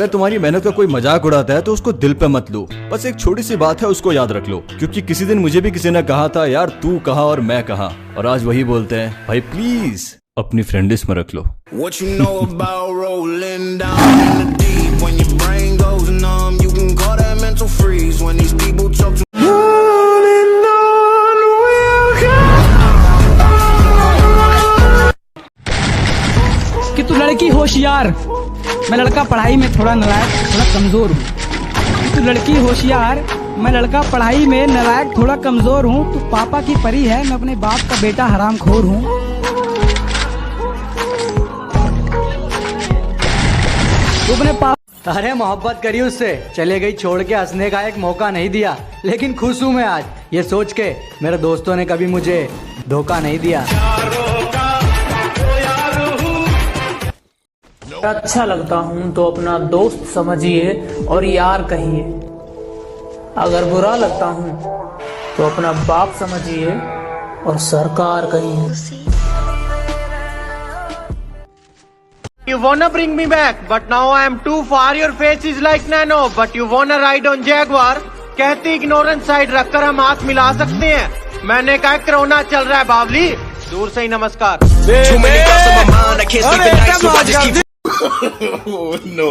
अगर तुम्हारी मेहनत का कोई मजाक उड़ाता है तो उसको दिल पे मत लो। बस एक छोटी सी बात है, उसको याद रख लो, क्योंकि किसी दिन मुझे भी किसी ने कहा था यार तू कहाँ और मैं कहाँ, और आज वही बोलते हैं भाई प्लीज अपनी फ्रेंड लिस्ट में रख लो। कि तू लड़की होशियार, मैं लड़का पढ़ाई में थोड़ा नालायक, थोड़ा कमजोर हूँ। तू लड़की होशियार, मैं लड़का पढ़ाई में नालायक, थोड़ा कमजोर हूँ। तू पापा की परी है, मैं अपने बाप का बेटा हरामखोर हूँ। तू अपने पापा। अरे मोहब्बत करी उससे, चले गई छोड़ के, हंसने का एक मौका नहीं दिया, लेकिन खुश हूँ मैं आज ये सोच के मेरे दोस्तों ने कभी मुझे धोखा नहीं दिया। अच्छा लगता हूँ तो अपना दोस्त समझिए और यार कहिए, अगर बुरा लगता हूँ तो अपना बाप समझिए और सरकार कहिए। You wanna bring me back, but now I am too far. Your face is like nano, but you wanna ride on Jaguar. कहती ignorant side रखकर हम हाथ मिला सकते हैं। मैंने कहा कोरोना चल रहा है बावली, दूर से ही नमस्कार। No.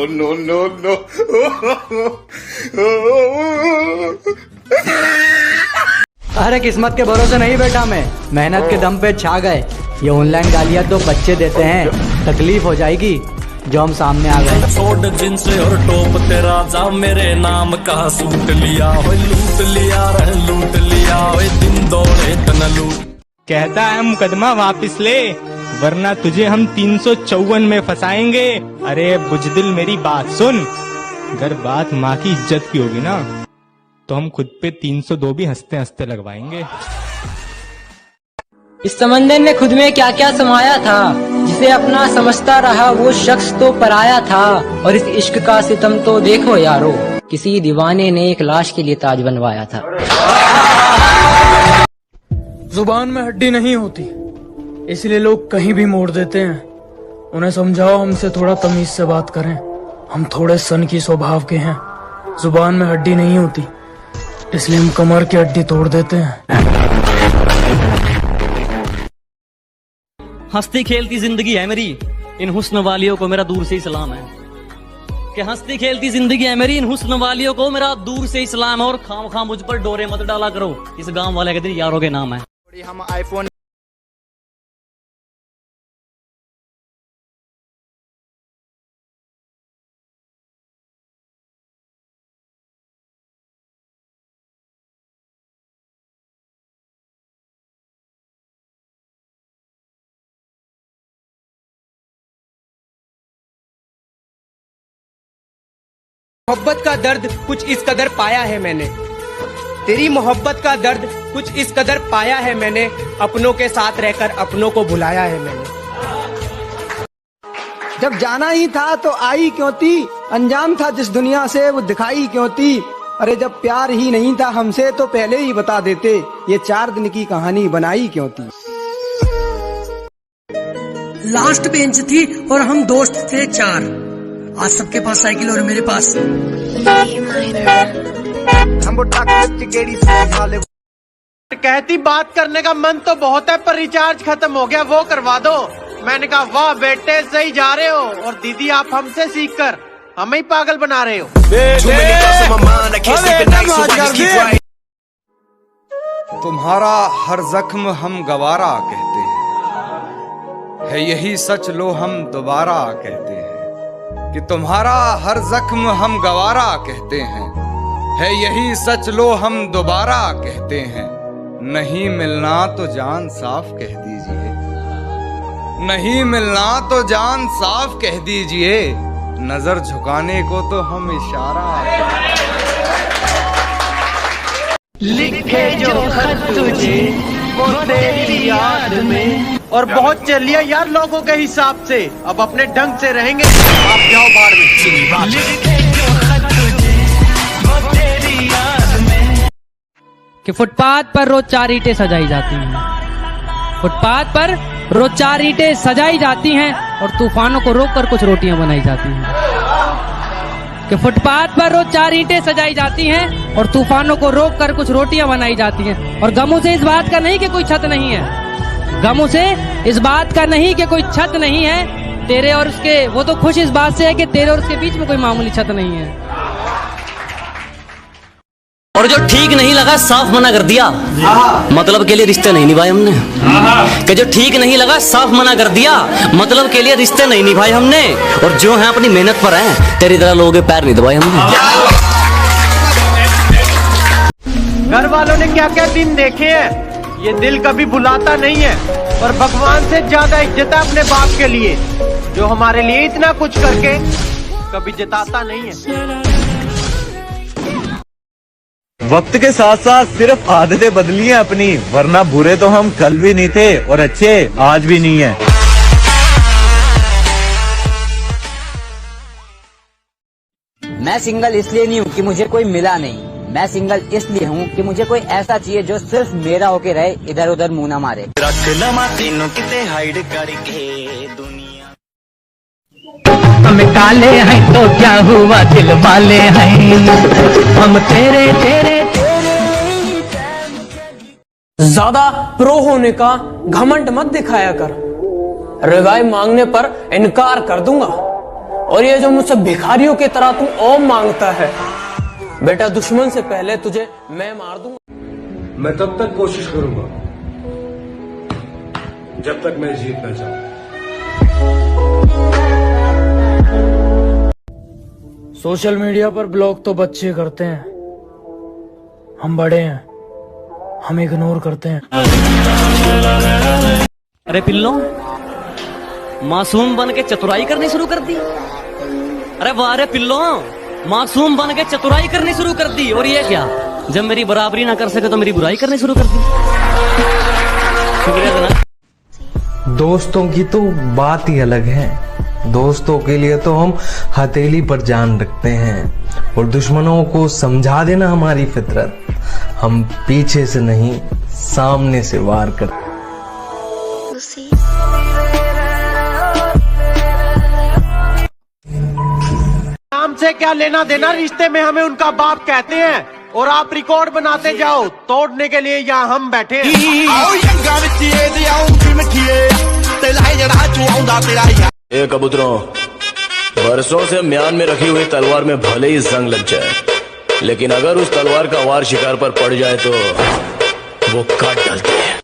अरे किस्मत के भरोसे नहीं बैठा मैं, मेहनत के दम पे छा गए। ये ऑनलाइन गालियां तो बच्चे देते हैं, तकलीफ हो जाएगी जो हम सामने आ गए। छोड़ जींस और टॉप तेरा जा मेरे नाम का सूट लिया हो, लूट लिया रे लूट लिया हो, दिन दौड़े तन लूट। कहता है मुकदमा वापस ले, वरना तुझे हम 354 में फंसाएंगे। अरे बुजदिल मेरी बात सुन, अगर बात माँ की इज्जत की होगी ना तो हम खुद पे 302 भी हंसते हंसते लगवाएंगे। इस समंदर ने खुद में क्या क्या समाया था, जिसे अपना समझता रहा वो शख्स तो पराया था। और इस इश्क का सितम तो देखो यारो, किसी दीवाने ने एक लाश के लिए ताज बनवाया था। जुबान में हड्डी नहीं होती, इसलिए लोग कहीं भी मोड़ देते हैं। उन्हें समझाओ हमसे थोड़ा तमीज से बात करें, हम थोड़े सन की स्वभाव के हैं। जुबान में हड्डी नहीं होती, इसलिए हम कमर की हड्डी तोड़ देते हैं। हंसती खेलती जिंदगी है मेरी, इन हुस्न वालियों को मेरा दूर से ही सलाम है। कि हंसती खेलती जिंदगी है मेरी, इन हुस्न वालियों को मेरा दूर से ही सलाम है। और खाम खाम मुझ पर डोरे मत डाला करो, इस गांव वाले के दिन यारों के नाम है। हम आईफोन मोहब्बत का दर्द कुछ इस कदर पाया है मैंने, तेरी मोहब्बत का दर्द कुछ इस कदर पाया है मैंने, अपनों के साथ रहकर अपनों को भुलाया है मैंने। जब जाना ही था तो आई क्यों थी, अनजान था जिस दुनिया से वो दिखाई क्यों थी। अरे जब प्यार ही नहीं था हमसे तो पहले ही बता देते, ये 4 दिन की कहानी बनाई क्यों थी। लास्ट बेंच थी और हम दोस्त थे 4, आज सबके पास साइकिल और मेरे पास। कहती बात करने का मन तो बहुत है पर रिचार्ज खत्म हो गया, वो करवा दो। मैंने कहा वाह बेटे सही जा रहे हो, और दीदी आप हमसे सीख कर हमें ही पागल बना रहे हो। तुम्हारा हर जख्म हम गवारा कहते हैं, है यही सच लो हम दोबारा कहते हैं। कि तुम्हारा हर जख्म हम गवारा कहते हैं, है यही सच लो हम दोबारा कहते हैं। नहीं मिलना तो जान साफ कह दीजिए, नहीं मिलना तो जान साफ कह दीजिए, नजर झुकाने को तो हम इशारा। लिखे जो खत तुझे वो तेरी याद में, और बहुत चल लिया यार लोगों के हिसाब से, अब अपने ढंग से रहेंगे, आप जाओ बाहर में। लिखे जो खत तुझे वो तेरी याद में। कि फुटपाथ पर रोज 4 ईंटें सजाई जाती हैं, फुटपाथ पर रोज 4 ईंटें सजाई जाती हैं और तूफानों को रोककर कुछ रोटियां बनाई जाती हैं। कि फुटपाथ पर रोज 4 ईंटें सजाई जाती हैं और तूफानों को रोक कर कुछ रोटियां बनाई जाती हैं। और गमों से इस बात का नहीं कि कोई छत नहीं है, गमों से इस बात का नहीं कि कोई छत नहीं है तेरे और उसके, वो तो खुश इस बात से है कि तेरे और उसके बीच में कोई मामूली छत नहीं है। और जो ठीक नहीं लगा साफ मना कर दिया, मतलब के लिए रिश्ते नहीं निभाए हमने। कि जो ठीक नहीं लगा साफ मना कर दिया, मतलब के लिए रिश्ते नहीं निभाए हमने। और जो है अपनी मेहनत पर हैं, तेरी तरह लोगों के पैर नहीं दबाए हमने। घर वालों ने क्या क्या दिन देखे हैं, ये दिल कभी भुलाता नहीं है। और भगवान से ज्यादा इज्जत है अपने बाप के लिए, जो हमारे लिए इतना कुछ करके कभी जताता नहीं है। वक्त के साथ साथ सिर्फ आदतें बदली हैं अपनी, वरना बुरे तो हम कल भी नहीं थे और अच्छे आज भी नहीं है। मैं सिंगल इसलिए नहीं हूँ कि मुझे कोई मिला नहीं, मैं सिंगल इसलिए हूँ कि मुझे कोई ऐसा चाहिए जो सिर्फ मेरा होके रहे, इधर उधर मुंह ना मारे। हम काले हैं तो क्या हुआ, दिल वाले हैं हम तेरे तेरे ज्यादा प्रो होने का घमंड मत दिखाया कर, रिवाइव मांगने पर इनकार कर दूंगा। और ये जो मुझसे भिखारियों की तरह तू ओम मांगता है, बेटा दुश्मन से पहले तुझे मैं मार दूंगा। मैं तब तक कोशिश करूंगा जब तक मैं जीतना चाहूं। सोशल मीडिया पर ब्लॉग तो बच्चे करते हैं, हम बड़े हैं, हम इग्नोर करते हैं। अरे पिल्लो, मासूम बन के चतुराई करनी शुरू कर दी। अरे वाह रे पिल्लो, मासूम बन के चतुराई करनी शुरू कर दी। और ये क्या, जब मेरी बराबरी ना कर सके तो मेरी बुराई करनी शुरू कर दी। शुक्रिया जनाब। दोस्तों की तो बात ही अलग है, दोस्तों के लिए तो हम हथेली पर जान रखते हैं। और दुश्मनों को समझा देना हमारी फितरत, हम पीछे से नहीं सामने से वार करते। नाम से क्या लेना देना, रिश्ते में हमें उनका बाप कहते हैं। और आप रिकॉर्ड बनाते जाओ, तोड़ने के लिए यहाँ हम बैठे हैं। ए कबूतरों, बरसों से म्यान में रखी हुई तलवार में भले ही जंग लग जाए, लेकिन अगर उस तलवार का वार शिकार पर पड़ जाए तो वो काट डालते हैं।